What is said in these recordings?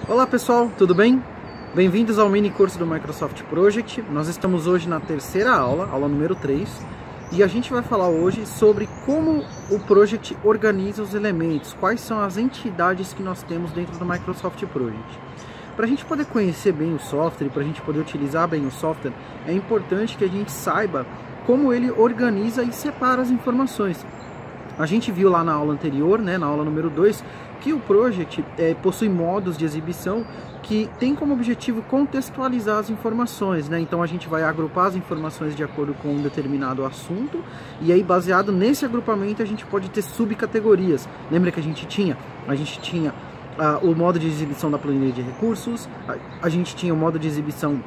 Olá pessoal, tudo bem? Bem-vindos ao mini curso do Microsoft Project. Nós estamos hoje na terceira aula, aula número 3, e a gente vai falar hoje sobre como o Project organiza os elementos, quais são as entidades que nós temos dentro do Microsoft Project. Para a gente poder conhecer bem o software e para a gente poder utilizar bem o software, é importante que a gente saiba como ele organiza e separa as informações. A gente viu lá na aula anterior, na aula número 2, que o Project possui modos de exibição que tem como objetivo contextualizar as informações, Então a gente vai agrupar as informações de acordo com um determinado assunto, e aí baseado nesse agrupamento a gente pode ter subcategorias. Lembra que a gente tinha? A gente tinha o modo de exibição da planilha de recursos, a gente tinha o modo de exibição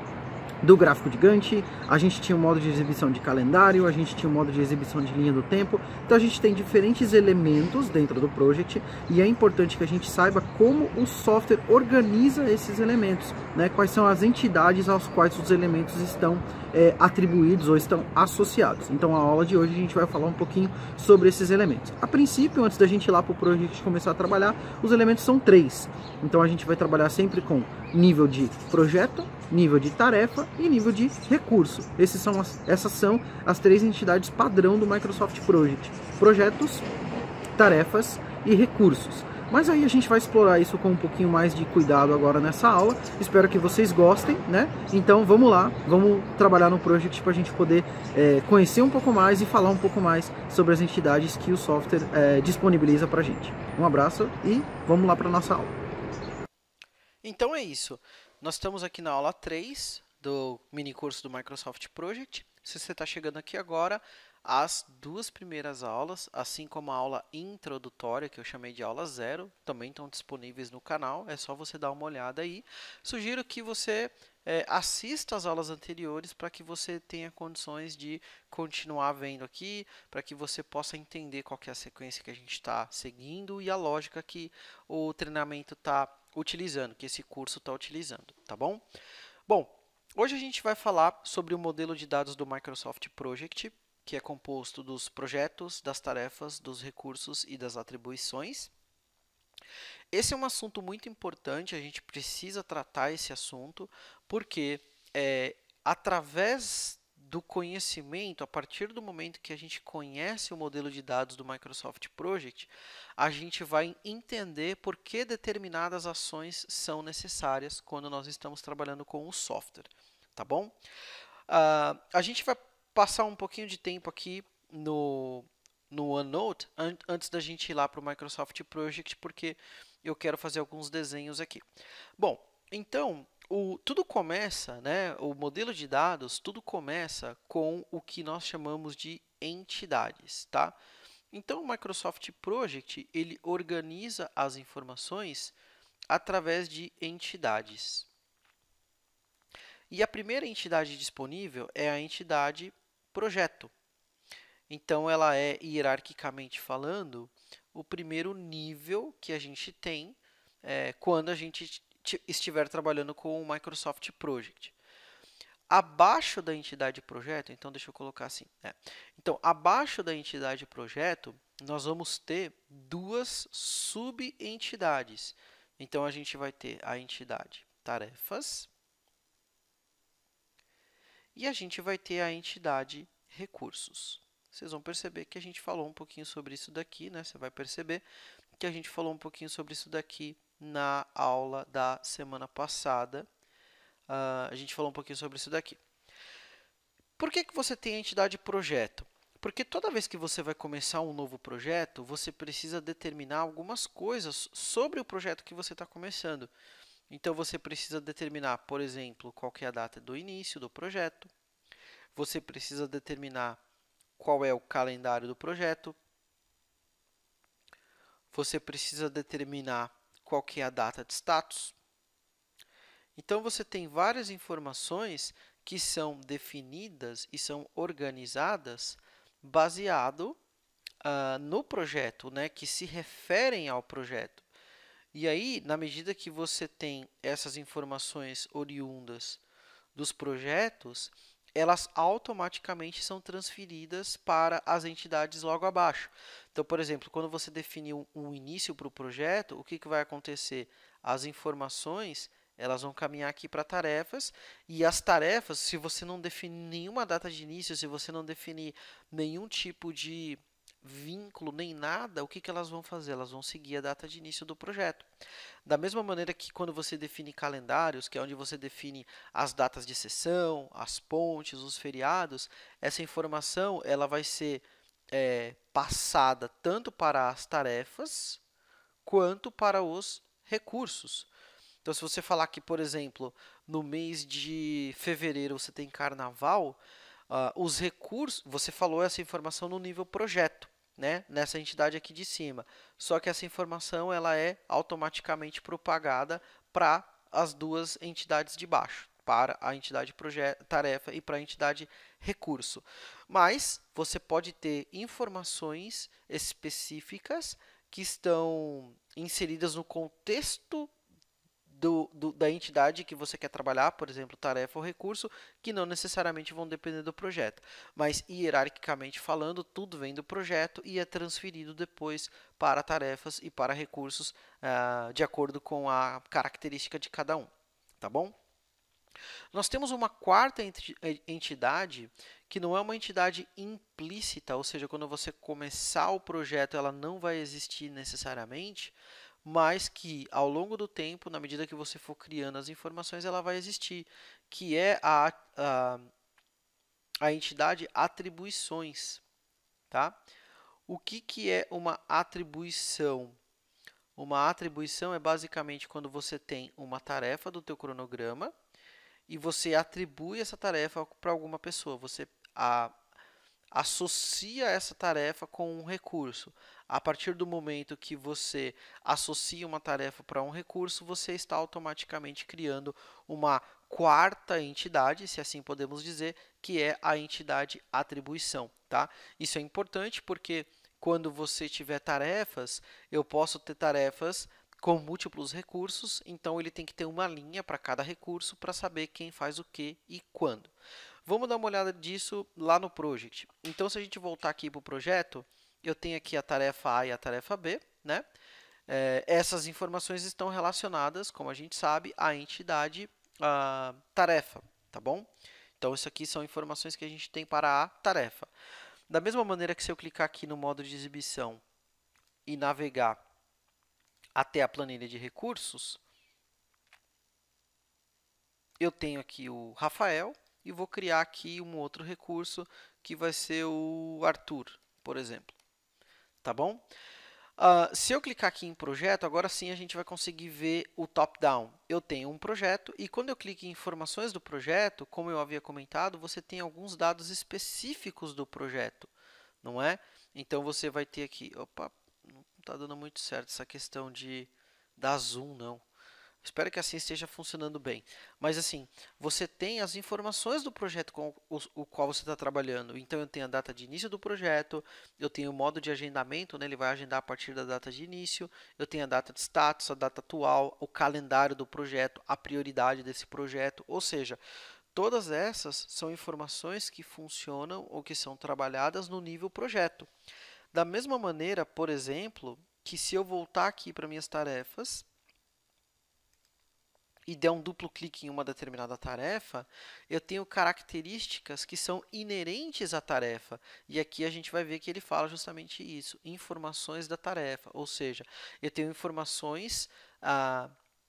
do gráfico de Gantt, a gente tinha o modo de exibição de calendário, a gente tinha o modo de exibição de linha do tempo. Então a gente tem diferentes elementos dentro do Project e é importante que a gente saiba como o software organiza esses elementos, Quais são as entidades aos quais os elementos estão atribuídos ou estão associados. Então a aula de hoje a gente vai falar um pouquinho sobre esses elementos. A princípio, antes da gente ir lá para o Project começar a trabalhar, os elementos são 3. Então a gente vai trabalhar sempre com nível de projeto, nível de tarefa e nível de recurso. Essas são as 3 entidades padrão do Microsoft Project: projetos, tarefas e recursos. Mas aí a gente vai explorar isso com um pouquinho mais de cuidado agora nessa aula. Espero que vocês gostem, Então vamos lá, vamos trabalhar no Project para a gente poder conhecer um pouco mais e falar um pouco mais sobre as entidades que o software disponibiliza para a gente. Um abraço e vamos lá para a nossa aula. Então é isso. Nós estamos aqui na aula 3 do mini curso do Microsoft Project. Se você está chegando aqui agora, as 2 primeiras aulas, assim como a aula introdutória, que eu chamei de aula 0, também estão disponíveis no canal. É só você dar uma olhada aí. Sugiro que você assista às aulas anteriores para que você tenha condições de continuar vendo aqui, para que você possa entender qual que é a sequência que a gente está seguindo e a lógica que o treinamento está utilizando, que esse curso está utilizando, tá bom? Bom, hoje a gente vai falar sobre o modelo de dados do Microsoft Project, que é composto dos projetos, das tarefas, dos recursos e das atribuições. Esse é um assunto muito importante, a gente precisa tratar esse assunto, porque através do conhecimento, a partir do momento que a gente conhece o modelo de dados do Microsoft Project, a gente vai entender por que determinadas ações são necessárias quando nós estamos trabalhando com o software, tá bom? A gente vai passar um pouquinho de tempo aqui no OneNote antes da gente ir lá para o Microsoft Project, porque eu quero fazer alguns desenhos aqui. Bom, então, tudo começa, o modelo de dados, tudo começa com o que nós chamamos de entidades, tá? Então, o Microsoft Project, ele organiza as informações através de entidades. E a primeira entidade disponível é a entidade projeto. Então, ela é, hierarquicamente falando, o primeiro nível que a gente tem quando a gente estiver trabalhando com o Microsoft Project. Abaixo da entidade projeto, então deixa eu colocar assim. Então, abaixo da entidade projeto, nós vamos ter 2 subentidades. Então, a gente vai ter a entidade tarefas e a gente vai ter a entidade recursos. Vocês vão perceber que a gente falou um pouquinho sobre isso daqui, Você vai perceber que a gente falou um pouquinho sobre isso daqui na aula da semana passada. A gente falou um pouquinho sobre isso daqui. Por que você tem a entidade projeto? Porque toda vez que você vai começar um novo projeto, você precisa determinar algumas coisas sobre o projeto que você está começando. Então, você precisa determinar, por exemplo, qual que é a data do início do projeto. Você precisa determinar qual é o calendário do projeto. Você precisa determinar qual que é a data de status. Então, você tem várias informações que são definidas e são organizadas baseado no projeto, que se referem ao projeto. E aí, na medida que você tem essas informações oriundas dos projetos, elas automaticamente são transferidas para as entidades logo abaixo. Então, por exemplo, quando você define um início para o projeto, o que vai acontecer? as informações elas vão caminhar aqui para tarefas, e as tarefas, se você não definir nenhuma data de início, se você não definir nenhum tipo de vínculo, nem nada, o que elas vão fazer? Elas vão seguir a data de início do projeto. Da mesma maneira que quando você define calendários, que é onde você define as datas de sessão, as pontes, os feriados, essa informação ela vai ser passada tanto para as tarefas quanto para os recursos. Então, se você falar que, por exemplo, no mês de fevereiro você tem carnaval, os recursos, você falou essa informação no nível projeto, né? Nessa entidade aqui de cima. Só que essa informação ela é automaticamente propagada para as duas entidades de baixo, para a entidade tarefa e para a entidade recurso. Mas você pode ter informações específicas que estão inseridas no contexto da entidade que você quer trabalhar, por exemplo, tarefa ou recurso, que não necessariamente vão depender do projeto. Mas, hierarquicamente falando, tudo vem do projeto e é transferido depois para tarefas e para recursos, de acordo com a característica de cada um. Tá bom? Nós temos uma quarta entidade, que não é uma entidade implícita, ou seja, quando você começar o projeto, ela não vai existir necessariamente, mas que ao longo do tempo, na medida que você for criando as informações, ela vai existir, que é a entidade atribuições. Tá? O que é uma atribuição? Uma atribuição é basicamente quando você tem uma tarefa do teu cronograma e você atribui essa tarefa para alguma pessoa. Você associa essa tarefa com um recurso. A partir do momento que você associa uma tarefa para um recurso, você está automaticamente criando uma quarta entidade, se assim podemos dizer, que é a entidade atribuição. Tá? Isso é importante porque quando você tiver tarefas, eu posso ter tarefas com múltiplos recursos, então ele tem que ter uma linha para cada recurso para saber quem faz o que e quando. Vamos dar uma olhada disso lá no project. Então, se a gente voltar aqui para o projeto, eu tenho aqui a tarefa A e a tarefa B, né? Essas informações estão relacionadas, como a gente sabe, à entidade tarefa, tá bom? Então, isso aqui são informações que a gente tem para a tarefa. Da mesma maneira que se eu clicar aqui no modo de exibição e navegar até a planilha de recursos, eu tenho aqui o Rafael e vou criar aqui um outro recurso que vai ser o Arthur, por exemplo. Tá bom? Se eu clicar aqui em projeto, agora sim a gente vai conseguir ver o top-down. Eu tenho um projeto e quando eu clico em informações do projeto, como eu havia comentado, você tem alguns dados específicos do projeto, não é? Então, você vai ter aqui... Opa, não está dando muito certo essa questão de dar zoom, não. Espero que assim esteja funcionando bem. Mas assim, você tem as informações do projeto com o qual você está trabalhando. Então, eu tenho a data de início do projeto, eu tenho o modo de agendamento, né? Ele vai agendar a partir da data de início, eu tenho a data de status, a data atual, o calendário do projeto, a prioridade desse projeto. Ou seja, todas essas são informações que funcionam ou que são trabalhadas no nível projeto. Da mesma maneira, por exemplo, que se eu voltar aqui para minhas tarefas e der um duplo clique em uma determinada tarefa, eu tenho características que são inerentes à tarefa. E aqui a gente vai ver que ele fala justamente isso, informações da tarefa. Ou seja, eu tenho informações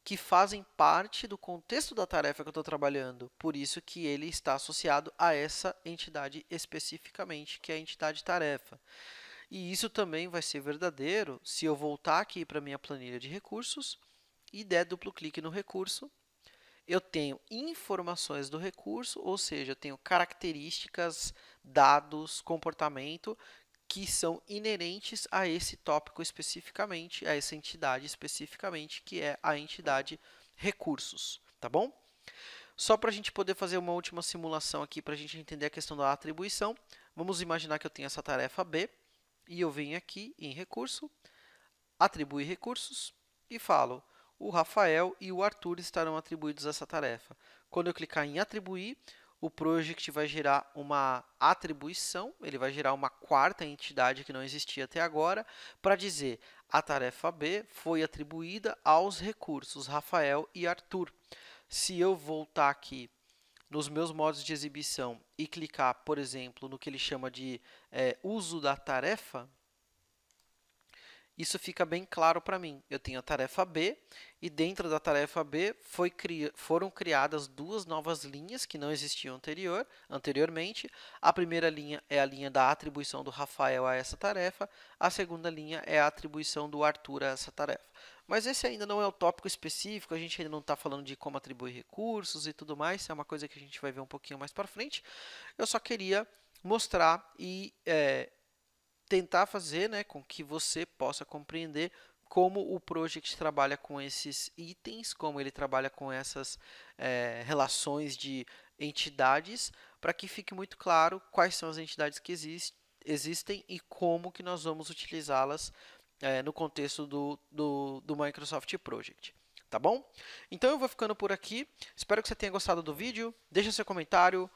que fazem parte do contexto da tarefa que eu estou trabalhando. Por isso que ele está associado a essa entidade especificamente, que é a entidade tarefa. E isso também vai ser verdadeiro se eu voltar aqui para a minha planilha de recursos e der duplo clique no recurso, eu tenho informações do recurso, ou seja, eu tenho características, dados, comportamento que são inerentes a esse tópico especificamente, a essa entidade especificamente, que é a entidade recursos, tá bom? Só para a gente poder fazer uma última simulação aqui, para a gente entender a questão da atribuição, vamos imaginar que eu tenho essa tarefa B, e eu venho aqui em recurso, atribuir recursos, e falo, o Rafael e o Arthur estarão atribuídos a essa tarefa. Quando eu clicar em atribuir, o project vai gerar uma atribuição, ele vai gerar uma quarta entidade que não existia até agora, para dizer a tarefa B foi atribuída aos recursos Rafael e Arthur. Se eu voltar aqui nos meus modos de exibição e clicar, por exemplo, no que ele chama de uso da tarefa, isso fica bem claro para mim. Eu tenho a tarefa B e dentro da tarefa B foram criadas duas novas linhas que não existiam anteriormente. A primeira linha é a linha da atribuição do Rafael a essa tarefa, a segunda linha é a atribuição do Arthur a essa tarefa. Mas esse ainda não é o tópico específico, a gente ainda não está falando de como atribuir recursos e tudo mais, é uma coisa que a gente vai ver um pouquinho mais para frente. Eu só queria mostrar e tentar fazer, né, com que você possa compreender como o project trabalha com esses itens, como ele trabalha com essas relações de entidades, para que fique muito claro quais são as entidades que existem e como que nós vamos utilizá-las no contexto do Microsoft Project. Tá bom? Então eu vou ficando por aqui. Espero que você tenha gostado do vídeo. Deixa seu comentário.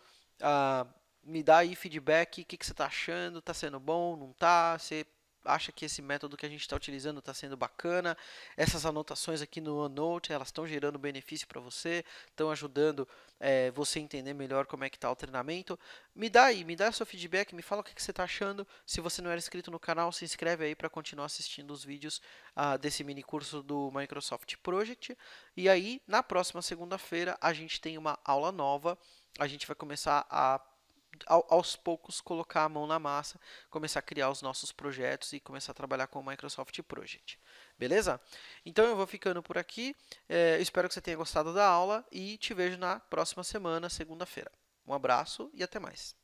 Me dá aí feedback, o que você está achando, está sendo bom, não está? Você acha que esse método que a gente está utilizando está sendo bacana? Essas anotações aqui no OneNote, elas estão gerando benefício para você, estão ajudando você a entender melhor como é que está o treinamento. Me dá seu feedback, me fala o que você está achando. Se você não era inscrito no canal, se inscreve aí para continuar assistindo os vídeos desse mini curso do Microsoft Project. E aí, na próxima segunda-feira, a gente tem uma aula nova. A gente vai começar aos poucos colocar a mão na massa, começar a criar os nossos projetos e começar a trabalhar com o Microsoft Project. Beleza? Então eu vou ficando por aqui, espero que você tenha gostado da aula e te vejo na próxima semana, segunda-feira. Um abraço e até mais.